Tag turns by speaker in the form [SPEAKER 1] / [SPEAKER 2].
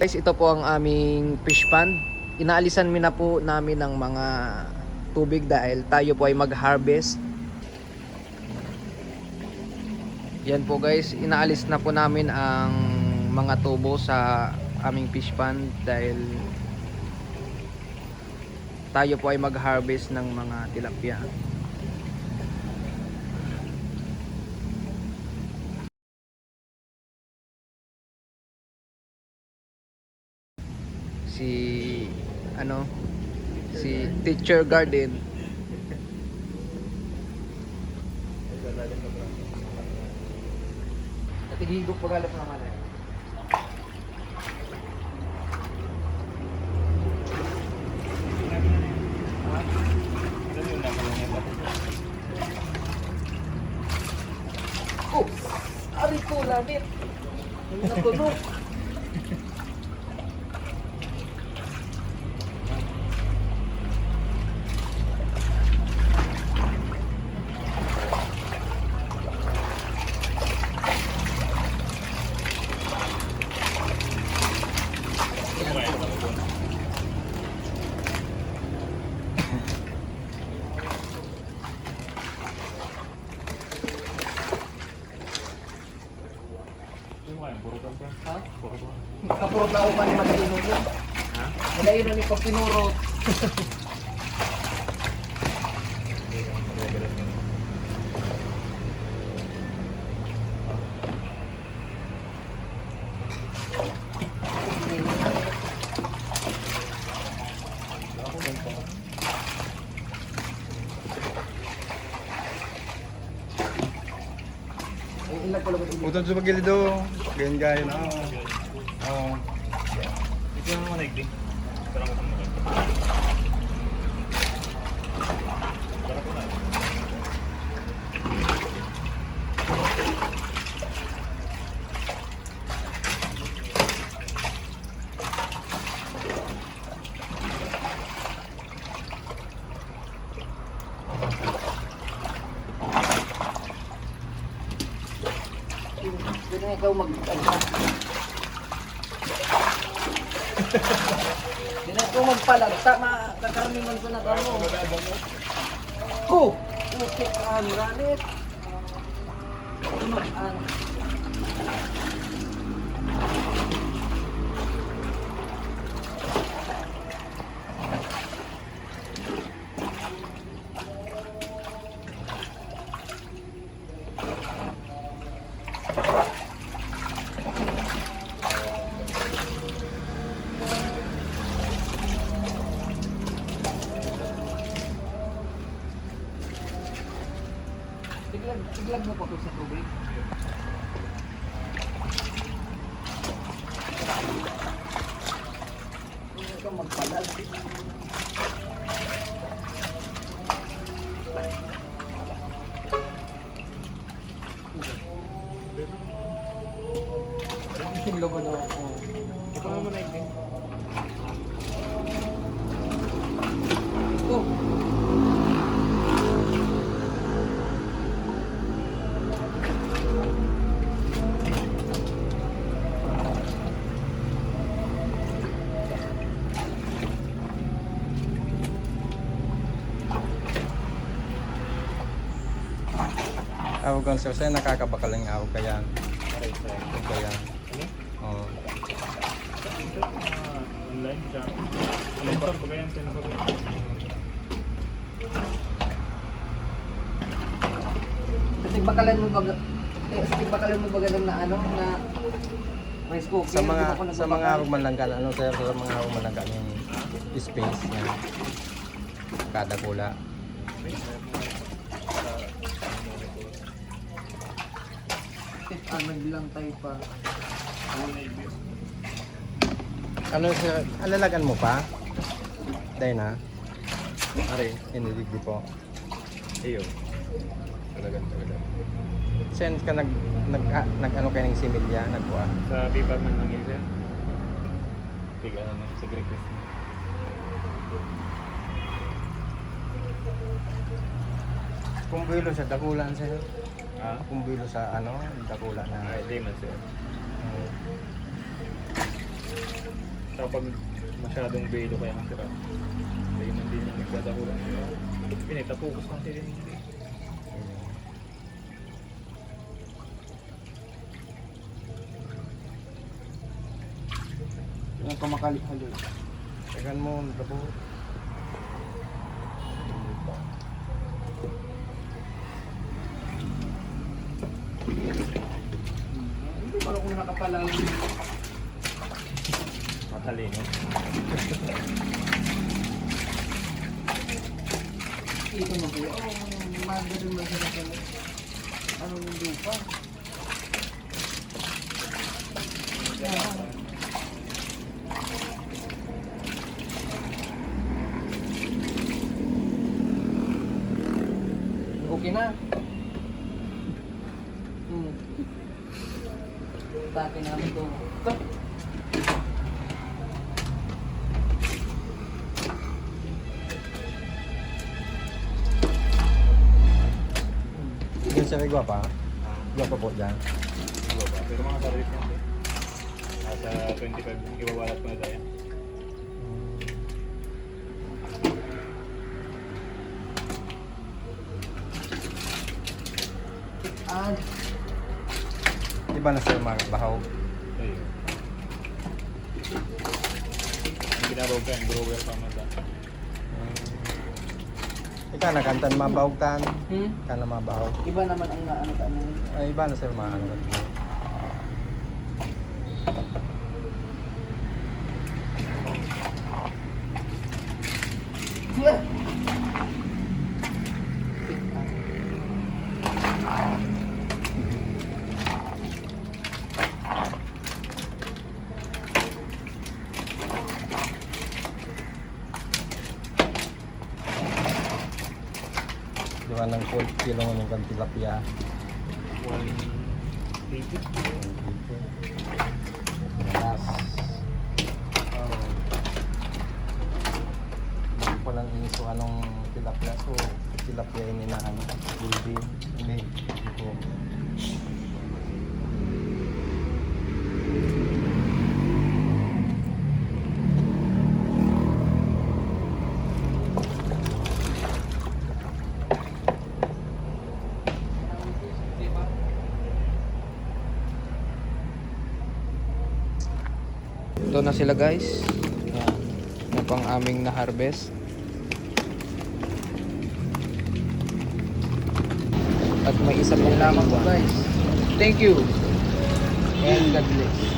[SPEAKER 1] Guys, ito po ang aming fish pond. Inaalisan na po namin ng mga tubig dahil tayo po ay mag-harvest. Yan po guys, inaalis na po namin ang mga tubo sa aming fish pond dahil tayo po ay mag-harvest ng mga tilapia. Si Teacher Garden. Natigigop pagalap naman eh. Oh! Ari ko lamit! Hindi natunog! Kapurot na ako pa ni Magalino mo. Ha? Malaino ni Papinurot.
[SPEAKER 2] Utang sa pagilido. Ganyan gaya na. Oo.
[SPEAKER 3] Ito yung mga nagdi. Parang ako naman. Parang ako na.
[SPEAKER 1] Hindi na ikaw Hindi na ikaw magpalagta. Makakarmingan ko na kamo. Oh! Ukit ang ranit. Tunog ang... Tiglag mo pa ito sa tubig. Hindi ka magpalag. Tiglag mo daw ako.
[SPEAKER 3] Ito naman nagdi.
[SPEAKER 1] Oh!
[SPEAKER 2] Awag kang sir, nakakabakal ang awag kaya.
[SPEAKER 3] Aray, sorry.
[SPEAKER 2] Kaya.
[SPEAKER 3] Ano?
[SPEAKER 2] Oo.
[SPEAKER 3] Ito online siya. Sensor ba kaya yung sensor?
[SPEAKER 1] Bakalan mo baga na ano na rice cooker.
[SPEAKER 2] Sa mga awag man lang ano sir, sa mga awag man lang yung space niya. Kada kula.
[SPEAKER 1] Nagbilang tayo pa.
[SPEAKER 2] Ano sir, alalagan mo pa? Dahil na? Ari, iniligdi po.
[SPEAKER 3] Iyo. Talaga.
[SPEAKER 2] Saan ka nag-ano kayo ng similya? Nagkuha?
[SPEAKER 3] Sa Viva man lang yun siya. Tiga naman sa Greek.
[SPEAKER 2] Kumbilo sa dakulan sir.
[SPEAKER 3] Ah?
[SPEAKER 2] Kumbilo sa ano, dakulan na.
[SPEAKER 3] Ay, di man siya. Kapag masyadong belo kaya ang sira. Kaya yun din yung nagdadahulan. Pinitapokus lang sila yung
[SPEAKER 2] Yung kamakali-halo. Tekan mo, tabo.
[SPEAKER 1] Hindi pa ako nakapalang.
[SPEAKER 3] matalino.
[SPEAKER 1] Ito mo po. Magaling mo sa natin. Anong lupa? Okay na. Pati namin ito.
[SPEAKER 2] Yung sa regwa pa? Gwapa po dyan.
[SPEAKER 3] Pero mga sarili yan. Nasa 25, iwawalat ko na tayo.
[SPEAKER 2] Iba na sa'yo mga bahaw.
[SPEAKER 3] Ayun. Ang ginabaw ka, yung grower pa man dyan.
[SPEAKER 2] Ika na kantan mabawtan.
[SPEAKER 1] Hmm?
[SPEAKER 2] Kana mabahaw.
[SPEAKER 1] Iba naman ang ano.
[SPEAKER 2] Ay, iba na sa'yo mga ano. Diba ng 4 kilo ng kang tilapia.
[SPEAKER 3] 180.
[SPEAKER 2] Yes. Hindi ko lang iniso anong tilapia. So, tilapia ini na ano, building. Hindi ko.
[SPEAKER 1] Ito na sila guys. Yan pang aming na-harvest. At may isa pang lamang po guys. Thank you. And God bless.